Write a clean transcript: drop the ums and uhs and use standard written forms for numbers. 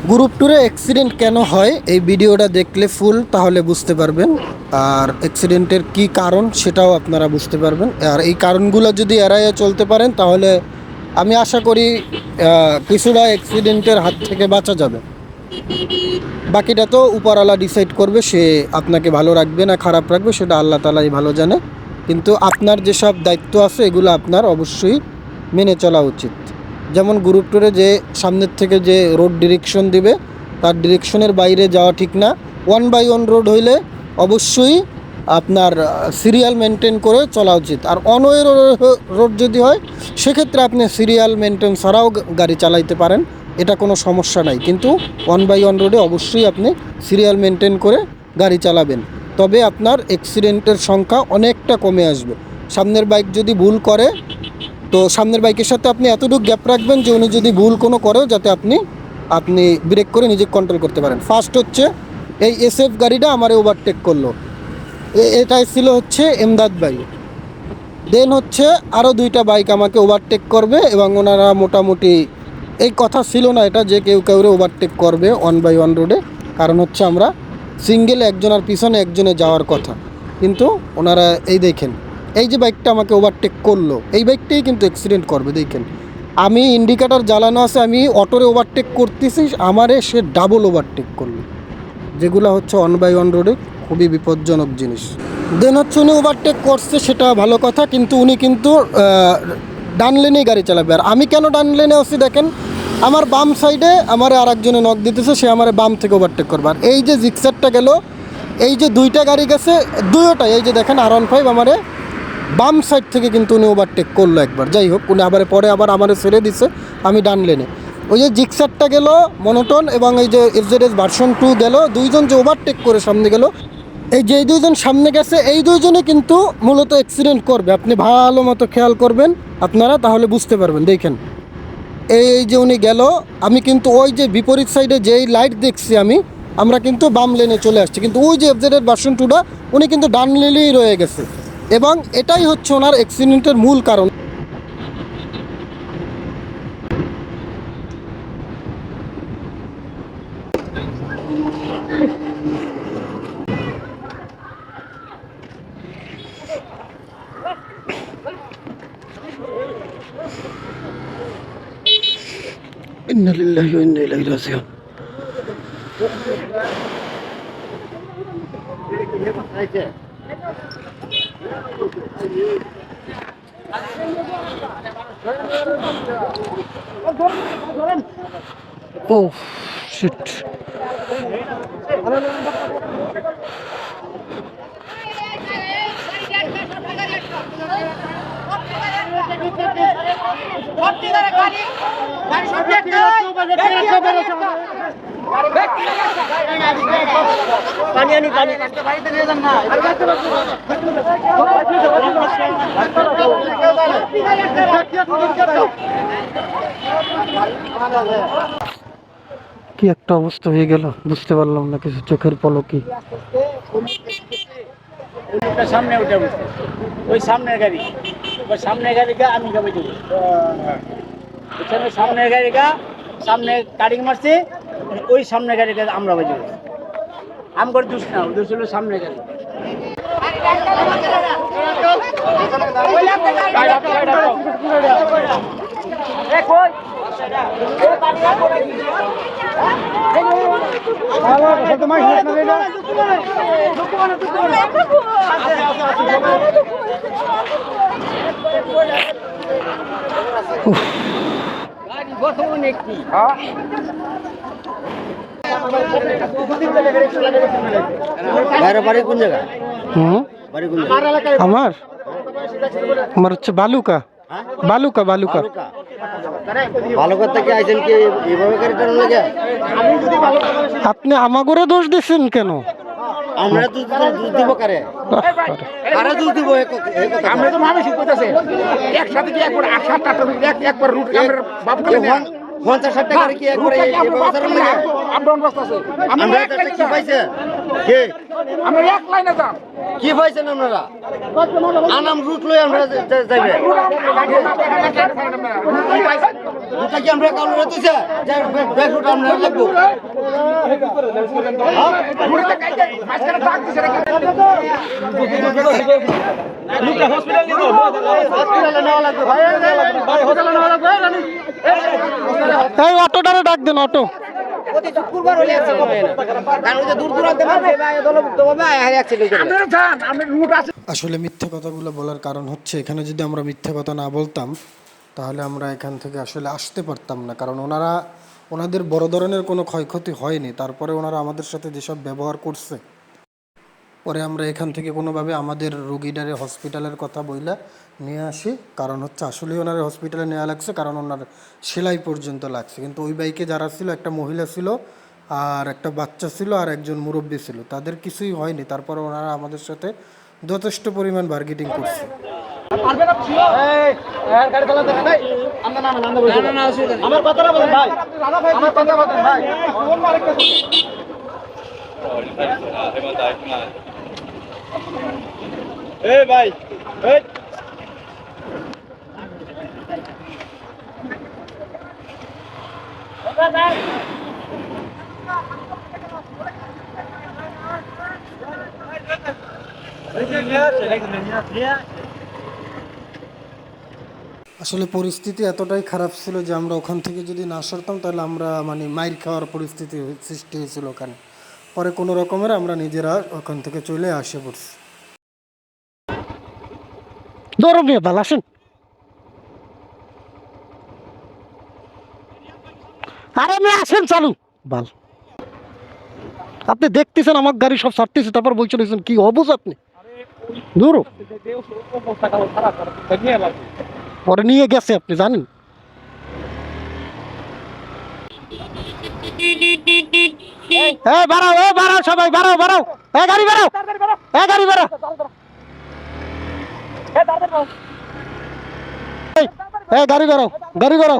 Group ট্যুরে accident কেন হয় এই ভিডিওটা দেখলে ফুল তাহলে বুঝতে পারবেন, আর অ্যাক্সিডেন্টের কি কারণ সেটাও আপনারা বুঝতে পারবেন। আর এই কারণগুলো যদি এড়াইয়ে চলতে পারেন তাহলে আমি আশা করি কিছুটা অ্যাক্সিডেন্টের হাত থেকে বাঁচা যাবে। বাকিটা তো উপরওয়ালা ডিসাইড করবে, সে আপনাকে ভালো রাখবে না খারাপ রাখবে সেটা আল্লাহ তাআলাই ভালো জানে। কিন্তু আপনার যেসব দায়িত্ব আছে এগুলো আপনার অবশ্যই মেনে চলা উচিত। যেমন গ্রুপ ট্যুরে যে সামনের থেকে যে রোড ডিরেকশন দিবে তার ডিরেকশনের বাইরে যাওয়া ঠিক না। 1/1 রোড হইলে অবশ্যই আপনার সিরিয়াল মেনটেন করে চলা উচিত। আর অনওয়ে রোড যদি হয় সেক্ষেত্রে আপনি সিরিয়াল মেনটেন ছাড়াও গাড়ি চালাইতে পারেন, এটা কোনো সমস্যা নাই। কিন্তু 1/1 রোডে অবশ্যই আপনি সিরিয়াল মেনটেন করে গাড়ি চালাবেন, তবে আপনার অ্যাক্সিডেন্টের সংখ্যা অনেকটা কমে আসবে। সামনের বাইক যদি ভুল করে তো সামনের বাইকের সাথে আপনি এতটুকু গ্যাপ রাখবেন যে উনি যদি ভুল কোনো করেও যাতে আপনি ব্রেক করে নিজে কন্ট্রোল করতে পারেন। ফার্স্ট হচ্ছে এই SF গাড়িটা আমারে ওভারটেক করলো, এটাই ছিল হচ্ছে এমদাদ ভাই। দেন হচ্ছে আরও 2টা বাইক আমাকে ওভারটেক করবে এবং ওনারা মোটামুটি এই কথা ছিল না এটা যে কেউ কেউরে ওভারটেক করবে 1/1 রোডে, কারণ হচ্ছে আমরা সিঙ্গেল একজনের পিছনে একজনে যাওয়ার কথা। কিন্তু ওনারা এই দেখেন এই যে বাইকটা আমাকে ওভারটেক করলো এই বাইকটাই কিন্তু অ্যাক্সিডেন্ট করবে। দেখেন আমি ইন্ডিকেটার জ্বালানো আছে, আমি অটোরে ওভারটেক করতেছি, আমারে সে ডাবল ওভারটেক করলো, যেগুলো হচ্ছে 1/1 রোডে খুবই বিপজ্জনক জিনিস। দেন হচ্ছে উনি ওভারটেক করছে সেটা ভালো কথা, কিন্তু উনি কিন্তু ডান লেনেই গাড়ি চালাবে। আর আমি কেন ডান লেনে আছি দেখেন, আমার বাম সাইডে আমার আর একজনে নক দিতেছে, সে আমার বাম থেকে ওভারটেক করবে। আর এই যে জিক্সারটা গেল, এই যে 2টা গাড়ি গেছে দুটোটাই এই যে দেখেন R15 আমারে বাম সাইড থেকে কিন্তু উনি ওভারটেক করলো একবার। যাই হোক উনি আবার পরে আবার আমার ছেড়ে দিছে, আমি ডান লেনে। ওই যে জিক্সারটা গেল মনোটন এবং এই যে FZS ভার্সন 2 গেল, দুইজন যে ওভারটেক করে সামনে গেল, এই যে এই দুইজন সামনে গেছে এই দুইজনে কিন্তু মূলত অ্যাক্সিডেন্ট করবে। আপনি ভালো মতো খেয়াল করবেন আপনারা, তাহলে বুঝতে পারবেন। দেখেন এই যে উনি গেল, আমি কিন্তু ওই যে বিপরীত সাইডে যেই লাইট দেখছি আমরা কিন্তু বাম লেনে চলে আসছি, কিন্তু ওই যে FZS ভার্সন 2টা উনি কিন্তু ডান লেনেই রয়ে গেছে এবং এটাই হচ্ছে ওনার অ্যাক্সিডেন্টের মূল কারণ। ইন্না লিল্লাহি ওয়া ইন্না ইলাইহি রাজিউন। Oh shit. কি একটা অবস্থা হয়ে গেল বুঝতে পারলাম না কিছু, চোখের পলকে। সামনে উঠে বসে ওই সামনের গাড়ি, ওই সামনের গাড়িটা আমি যাবো সামনের গাড়িটা সামনে কাটিং মারছে, ওই সামনের গাড়িটা আমরা বাজে আম করে দুষ না দুষ হলো সামনের গাড়ি। বাড়ি কোন জায়গা? আমার আমার হচ্ছে বালুকা। বালুকা বালুকা বালুকা থেকে আইছেন কি এইভাবে গাড়ি টানার লাগে? আপনি আমাগরে দোষ দিচ্ছেন কেন? আমরা তো দুধ দিব কারে? কারে দুধ দিব? আমরা তো মানুষই কইতাছে একসাথে কি একবার 8-7 একবার রুট আমরা বাপ করে 50-60 টাকা কি একবারে আপডাউন রাস্তা আছে। আমরা কি পাইছে কে আমরা এক লাইনে যান। কি পাইছেন আপনারা আনাম রুট লই আমরা যাইবে রুটটা কি আমরা কাউরে তুইছে যে ব্যাক রুট আমরা লাগবো ঘুরতে কাইতে মাঝখানে টাক দিছে নাকি? হসপিটালে নেওয়া লাগবে ভাই হসপিটালে নেওয়া লাগবে এই অটোটারে ডাক দেন অটো। শুক্রবার হলে অ্যাক্সিডেন্ট হবে না কারণ ওই যে দূর দূরান্তে মানুষ ভাই দলভুক্ত হবে অ্যাক্সিডেন্ট হবে আপনারা যান, আপনার রুট আছে। আসলে মিথ্যে কথাগুলো বলার কারণ হচ্ছে এখানে যদি আমরা মিথ্যে কথা না বলতাম তাহলে আমরা এখান থেকে আসলে আসতে পারতাম না, কারণ ওনাদের বড় ধরনের কোনো ক্ষয়ক্ষতি হয়নি, তারপরে ওনারা আমাদের সাথে যেসব ব্যবহার করছে পরে আমরা এখান থেকে কোনোভাবে আমাদের রোগীটারে হসপিটালের কথা বইলা নিয়ে আসি, কারণ হচ্ছে আসলেই ওনার হসপিটালে নেওয়া লাগছে, কারণ ওনার সেলাই পর্যন্ত লাগছে। কিন্তু ওই বাইকে যারা ছিল একটা মহিলা ছিল আর একটা বাচ্চা ছিল আর একজন মুরব্বী ছিল, তাদের কিছুই হয়নি, তারপরে ওনারা আমাদের সাথে যথেষ্ট পরিমাণ বার্গেটিং করছে। আমার কথাটা বলেন ভাই আমার কথা বলেন ভাই এই ভাই এই আসলে পরিস্থিতি এতটাই খারাপ ছিল যে আমরা ওখান থেকে যদি না সরতাম তাহলে আমরা মানে মাইর খাওয়ার পরিস্থিতি সৃষ্টি হয়েছিল ওখানে। পরে কোনো রকমের আমরা নিজেরা ওখান থেকে চলে আসে পড়ছি। ধর্মীয় বাল আসেন, আরে আমি আসেন চালু বাল। আপনি দেখতেছেন আমার গাড়ি সব ছাড়তেছে, তারপর বলছেন কি অবুঝ আপনি দূর পরে নিয়ে গেছে আপনি জানেন। বাড়াও সবাই বাড়াও গাড়ি বাড়াও গাড়ি বাড়াও গাড়ি বাড়াও